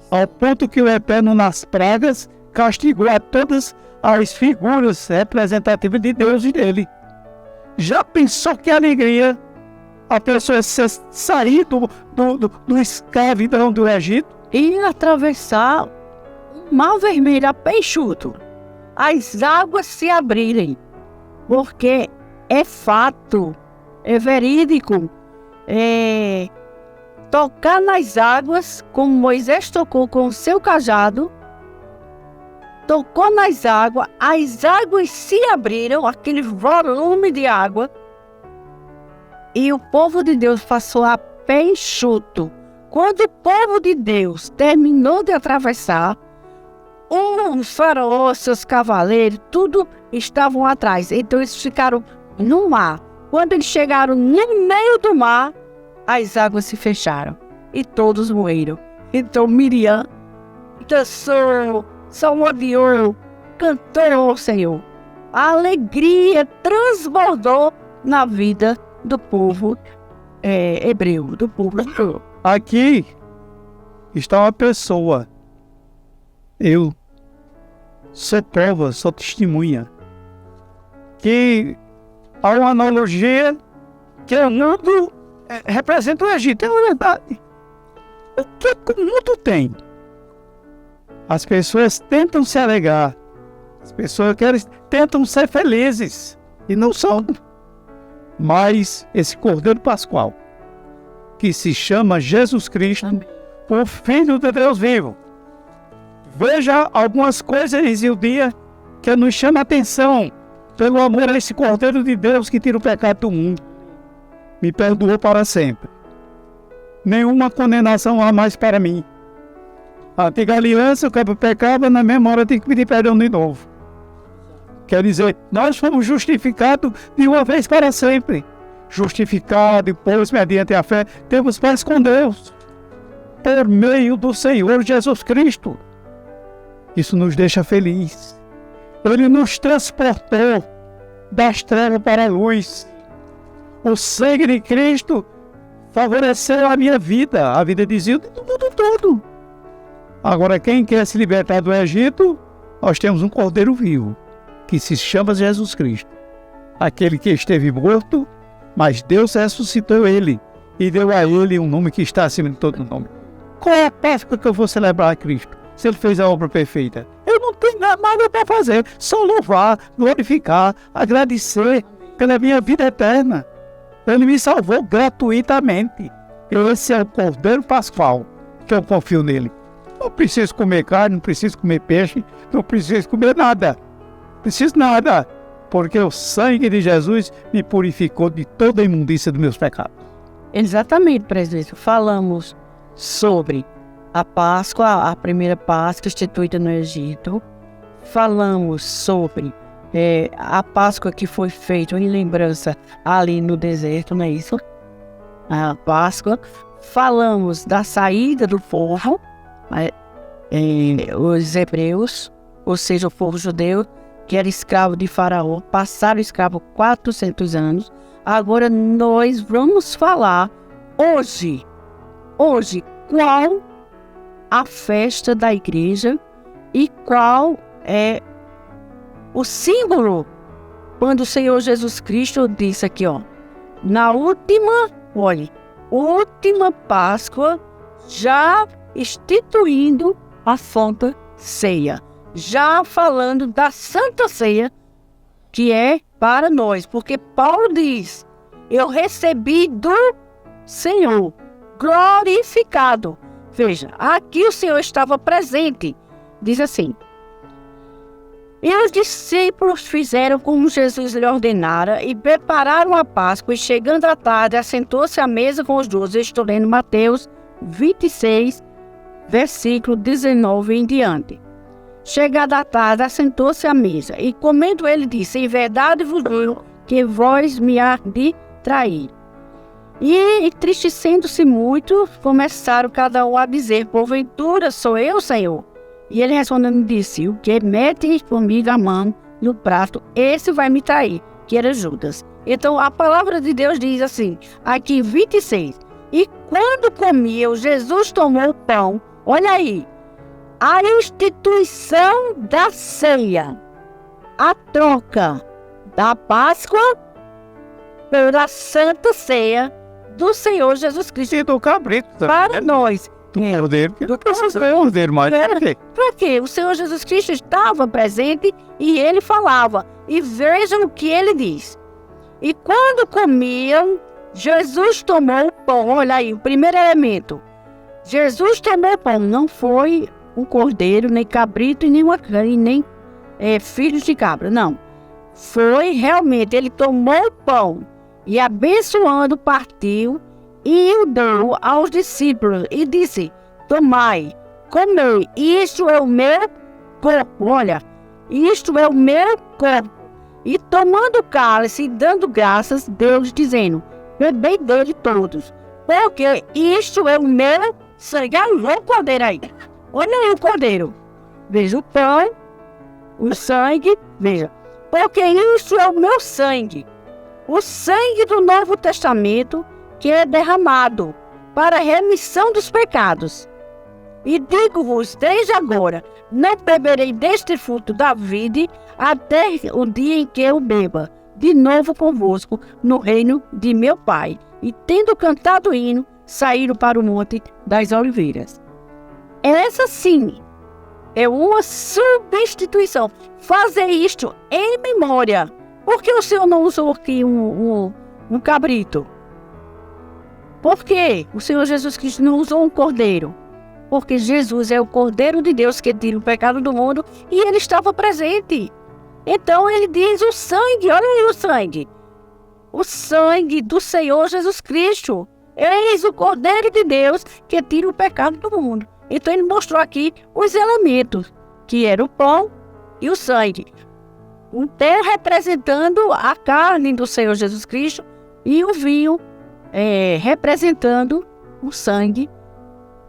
ao ponto que o Eterno, nas pragas, castigou a todas as figuras representativas de deuses dele. Já pensou que alegria a pessoa sair do escravidão do Egito? E atravessar o Mar Vermelho a pé enxuto. As águas se abrirem. Porque é fato, é verídico. Tocar nas águas, como Moisés tocou com o seu cajado, tocou nas águas, as águas se abriram, aquele volume de água, e o povo de Deus passou a pé enxuto. Quando o povo de Deus terminou de atravessar, os faraós, seus cavaleiros, tudo estavam atrás. Então eles ficaram no mar, Quando eles chegaram no meio do mar, as águas se fecharam e todos morreram. Então Miriam dançou, salmodiou, cantou ao Senhor. A alegria transbordou na vida do povo hebreu, do povo hebreu. Aqui está uma pessoa. Eu sou prova, sou testemunha. Que há uma analogia que o mundo representa o Egito. É uma verdade. O que o mundo tem? As pessoas tentam se alegar. As pessoas tentam ser felizes. E não são. Mas esse Cordeiro Pascual, que se chama Jesus Cristo, Amém. o Filho de Deus vivo. Veja algumas coisas e o dia que nos chama a atenção pelo amor a esse Cordeiro de Deus que tira o pecado do mundo. Me perdoou para sempre. Nenhuma condenação há mais para mim. A antiga aliança, o que pecava, na mesma hora tem que pedir perdão de novo. Quer dizer, nós fomos justificados de uma vez para sempre. Justificado, pois, mediante a fé, temos paz com Deus. Por meio do Senhor Jesus Cristo. Isso nos deixa felizes. Ele nos transportou das trevas para a luz. O sangue de Cristo favoreceu a minha vida, a vida de Zilda, do mundo todo. Agora, quem quer se libertar do Egito, nós temos um Cordeiro vivo, que se chama Jesus Cristo. Aquele que esteve morto, mas Deus ressuscitou ele e deu a ele um nome que está acima de todo nome. Qual é a Páscoa que eu vou celebrar a Cristo, se ele fez a obra perfeita? Eu não tenho nada para fazer, só louvar, glorificar, agradecer pela minha vida eterna. Ele me salvou gratuitamente. Esse é o Cordeiro Pascual, que eu confio nele. Não preciso comer carne, não preciso comer peixe, não preciso comer nada. Não preciso nada, porque o sangue de Jesus me purificou de toda a imundícia dos meus pecados. Exatamente, presbítero. Falamos sobre a Páscoa, a primeira Páscoa instituída no Egito. Falamos sobre a Páscoa que foi feita em lembrança ali no deserto, não é isso? A Páscoa. Falamos da saída do povo, os hebreus, ou seja, o povo judeu, que era escravo de Faraó, passaram escravo 400 anos. Agora nós vamos falar hoje, qual a festa da igreja e qual é o símbolo quando o Senhor Jesus Cristo disse aqui, na última Páscoa, já instituindo a Santa Ceia, já falando da Santa Ceia, que é para nós, porque Paulo diz, eu recebi do Senhor, glorificado. Veja, aqui o Senhor estava presente, diz assim, e os discípulos fizeram como Jesus lhe ordenara e prepararam a Páscoa, e chegando à tarde, assentou-se à mesa com os 12. Estou lendo Mateus 26, versículo 19 em diante. Chegada a tarde, assentou-se à mesa, e comendo ele disse, em verdade vos digo que vós me há de trair. E entristecendo-se muito, começaram cada um a dizer, porventura sou eu, Senhor? E ele respondendo disse, o que mete comigo a mão no prato, esse vai me trair, que era Judas. Então a palavra de Deus diz assim, aqui 26, e quando comiam, Jesus tomou o pão, olha aí, a instituição da ceia, a troca da Páscoa pela Santa Ceia do Senhor Jesus Cristo. E do cabrito para nós. Do cordeiro, mas para quê? O Senhor Jesus Cristo estava presente e ele falava. E vejam o que ele diz. E quando comiam, Jesus tomou o pão. Olha aí, o primeiro elemento. Jesus tomou o pão. Não foi um cordeiro, nem cabrito, nem filhos de cabra. Não. Foi realmente, ele tomou o pão. E abençoando, partiu e o deu aos discípulos e disse, tomai, comei, isto é o meu corpo, olha, isto é o meu corpo, E tomando o cálice e dando graças, Deus dizendo: bebei dele todos, porque isto é o meu sangue. Olha o cordeiro aí. Olha aí o cordeiro. Veja o pão, o sangue, veja. Porque isso é o meu sangue. O sangue do Novo Testamento, que é derramado para a remissão dos pecados. E digo-vos desde agora, não beberei deste fruto da vide até o dia em que eu beba de novo convosco no reino de meu Pai. E tendo cantado o hino, saíram para o monte das oliveiras. Essa sim é uma substituição. Fazer isto em memória. Por que o Senhor não usou aqui um cabrito? Por que o Senhor Jesus Cristo não usou um cordeiro? Porque Jesus é o Cordeiro de Deus que tira o pecado do mundo e ele estava presente. Então ele diz o sangue, olha aí o sangue. O sangue do Senhor Jesus Cristo. Eis o Cordeiro de Deus que tira o pecado do mundo. Então ele mostrou aqui os elementos, que era o pão e o sangue. O pão representando a carne do Senhor Jesus Cristo e o vinho representando o sangue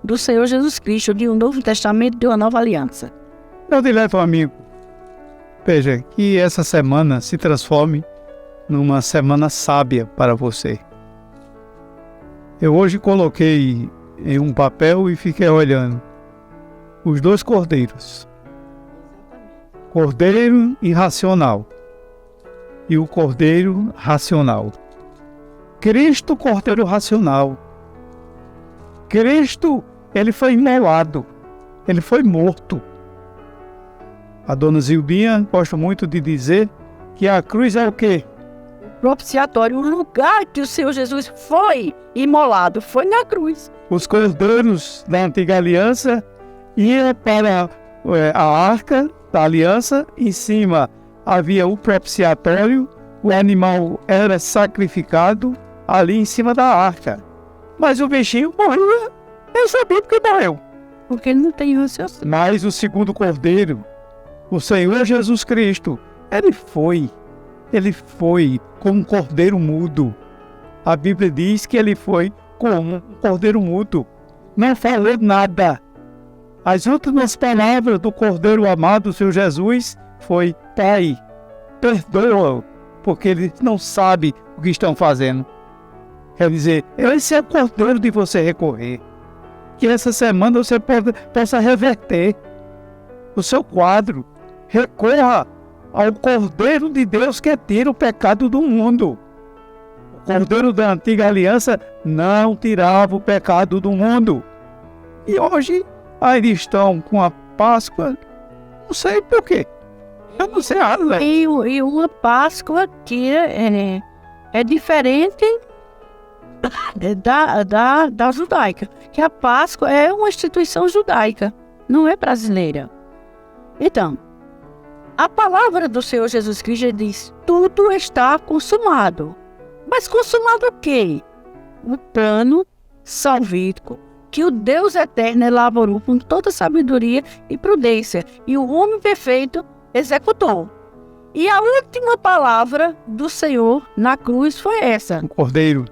do Senhor Jesus Cristo, de um novo testamento, de uma nova aliança. Eu te levo, amigo. Veja, que essa semana se transforme numa semana sábia para você. Eu hoje coloquei em um papel e fiquei olhando os dois cordeiros. Cordeiro irracional e o cordeiro racional. Cristo, cordeiro racional. Cristo, ele foi imolado, ele foi morto. A dona Zilbinha gosta muito de dizer que a cruz é o quê? Propiciatório, o lugar que o Senhor Jesus foi imolado, foi na cruz. Os cordeiros da antiga aliança iam para a arca da aliança, em cima havia o propiciatório, o animal era sacrificado ali em cima da arca. Mas o bichinho morreu, eu sabia porque morreu. Porque ele não tem raciocínio. Mas o segundo cordeiro, o Senhor Jesus Cristo, ele foi como um cordeiro mudo. A Bíblia diz que ele foi como um cordeiro mudo, não falou nada. As últimas palavras do cordeiro amado, o Senhor Jesus, foi: Pai, perdoa, porque eles não sabem o que estão fazendo. Quer dizer, esse é o cordeiro de você recorrer. Que essa semana você possa reverter o seu quadro. Recorra ao Cordeiro de Deus que tira o pecado do mundo. O Cordeiro da antiga aliança não tirava o pecado do mundo. E hoje ainda estão com a Páscoa, não sei por quê. Eu não sei nada. E uma Páscoa que é diferente da judaica. Que a Páscoa é uma instituição judaica, não é brasileira. Então, a palavra do Senhor Jesus Cristo diz: tudo está consumado. Mas consumado o quê? O plano salvífico que o Deus eterno elaborou com toda sabedoria e prudência, e o homem perfeito executou. E a última palavra do Senhor na cruz foi essa: o Cordeiro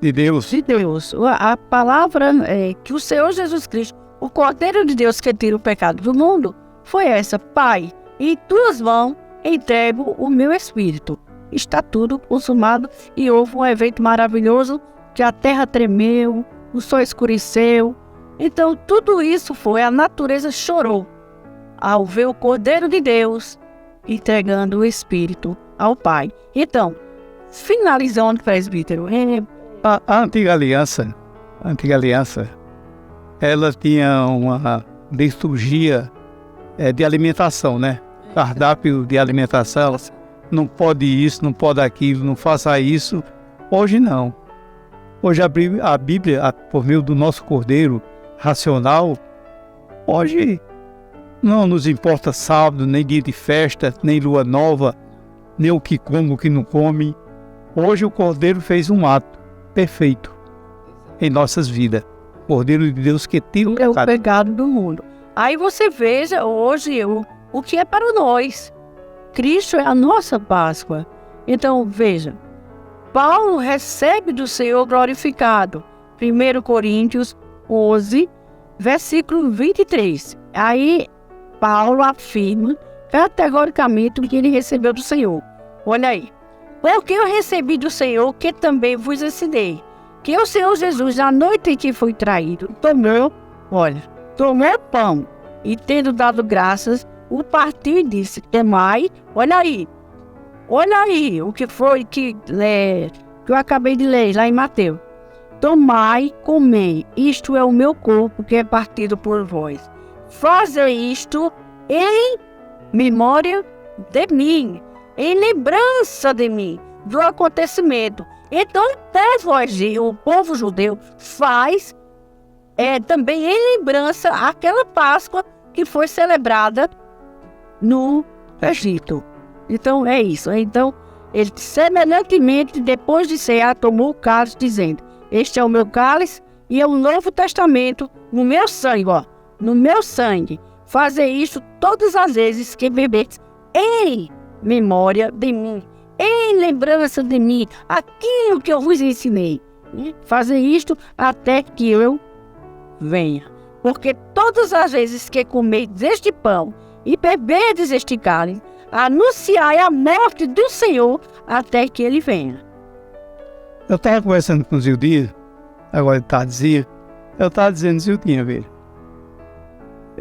de Deus. De Deus. A palavra que o Senhor Jesus Cristo, o Cordeiro de Deus que tira o pecado do mundo, foi essa: Pai, em tuas mãos entrego o meu espírito. Está tudo consumado. E houve um evento maravilhoso, que a terra tremeu, o sol escureceu. Então tudo isso foi, a natureza chorou ao ver o Cordeiro de Deus entregando o espírito ao Pai. Então, finalizando, presbítero, A antiga aliança, ela tinha uma liturgia de alimentação, né? Cardápio de alimentação. Não pode isso, não pode aquilo, não faça isso. Hoje não. Hoje a Bíblia, por meio do nosso Cordeiro racional, hoje não nos importa sábado, nem dia de festa, nem lua nova, nem o que come, o que não come. Hoje o Cordeiro fez um ato perfeito em nossas vidas. Cordeiro de Deus que tira o pecado do mundo. Aí você veja hoje o que é para nós. Cristo é a nossa Páscoa. Então, veja, Paulo recebe do Senhor glorificado. 1 Coríntios 11, versículo 23. Aí, Paulo afirma categoricamente o que ele recebeu do Senhor. Olha aí. Porque eu recebi do Senhor, que também vos ensinei, que o Senhor Jesus, na noite em que foi traído, tomou pão, e tendo dado graças, o partiu e disse, tomai, olha aí, o que foi que eu acabei de ler lá em Mateus. Tomai, comei, isto é o meu corpo que é partido por vós. Faze isto em memória de mim, em lembrança de mim, do acontecimento. Então, o povo judeu faz também em lembrança aquela Páscoa que foi celebrada no Egito. Então, é isso. Então, ele semelhantemente, depois de cear, tomou o cálice, dizendo, este é o meu cálice e é o Novo Testamento no meu sangue, no meu sangue. Fazer isso todas as vezes que beberes em memória de mim, em lembrança de mim, aquilo que eu vos ensinei. Fazer isto até que eu venha. Porque todas as vezes que comerdes este pão e beberdes este cálice, anunciai a morte do Senhor até que ele venha. Eu estava conversando com o Zildinha, agora ele dizendo, Zildinha, velho.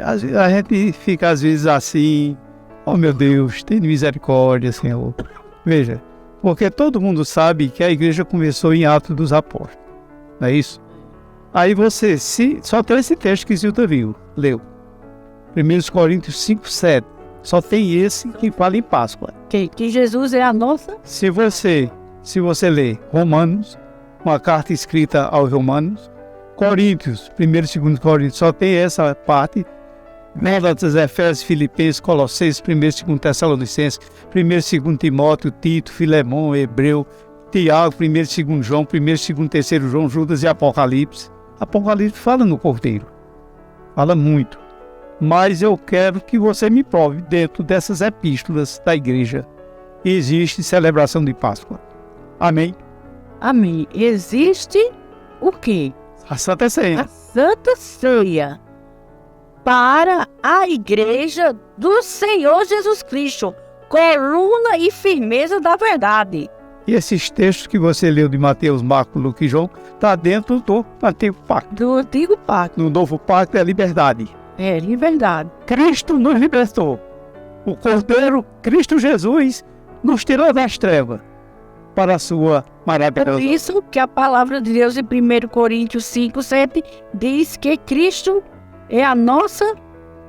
A gente fica às vezes assim, oh meu Deus, tem misericórdia, Senhor. Veja, porque todo mundo sabe que a igreja começou em Atos dos Apóstolos, não é isso? Aí você, só tem esse texto que Zilda leu, 1 Coríntios 5, 7, só tem esse que fala em Páscoa. Que Jesus é a nossa? Se você ler Romanos, uma carta escrita aos Romanos, Coríntios, 1 e 2 Coríntios, só tem essa parte, Gálatas, Efésios, Filipenses, Colossenses, 1 e 2 Tessalonicenses, 1 e 2 Timóteo, Tito, Filemão, Hebreu, Tiago, 1 e 2 João, 1 e 2 e 3 João, Judas e Apocalipse. Apocalipse fala no Cordeiro, fala muito, mas eu quero que você me prove dentro dessas epístolas da igreja existe celebração de Páscoa. Amém? Amém. Existe o quê? A Santa Ceia. A Santa Ceia para a igreja do Senhor Jesus Cristo, coluna e firmeza da verdade. E esses textos que você leu de Mateus, Marcos, Lucas e João, está dentro do Antigo Pacto. Do Antigo Pacto. No Novo Pacto é liberdade. É liberdade. Cristo nos libertou. O Cordeiro, Cristo Jesus, nos tirou das trevas para a sua maravilhosa. Por isso que a palavra de Deus em 1 Coríntios 5, 7 diz que Cristo é a nossa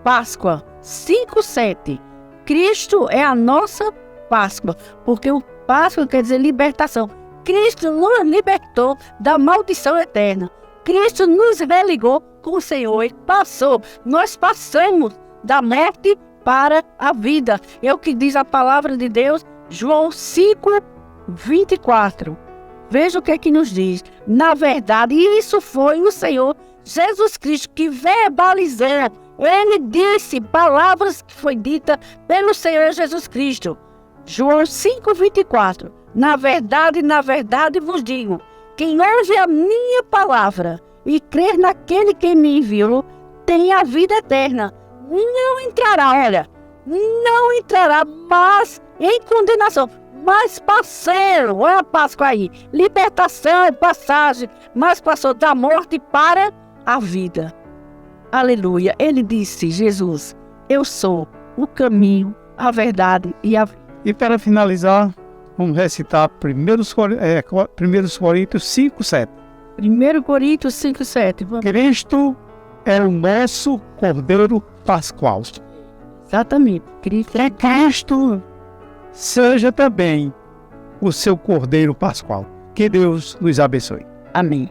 Páscoa. 5, 7. Cristo é a nossa Páscoa, porque o Páscoa quer dizer libertação. Cristo nos libertou da maldição eterna. Cristo nos religou com o Senhor e passou. Nós passamos da morte para a vida. É o que diz a palavra de Deus, João 5, 24. Veja o que é que nos diz. Na verdade, isso foi o Senhor Jesus Cristo que verbalizou. Ele disse palavras que foi dita pelo Senhor Jesus Cristo. João 5, 24. Na verdade vos digo, quem ouve a minha palavra e crer naquele que me enviou, tem a vida eterna. Não entrará mais em condenação, mas parceiro, olha a Páscoa aí, libertação, passagem, mas passou da morte para a vida. Aleluia. Ele disse, Jesus, eu sou o caminho, a verdade e a vida. E para finalizar, vamos recitar 1 Coríntios 5, 7. 1 Coríntios 5, 7. Cristo é o nosso Cordeiro Pascual. Exatamente. Que Cristo seja também o seu Cordeiro Pascual. Que Deus nos abençoe. Amém.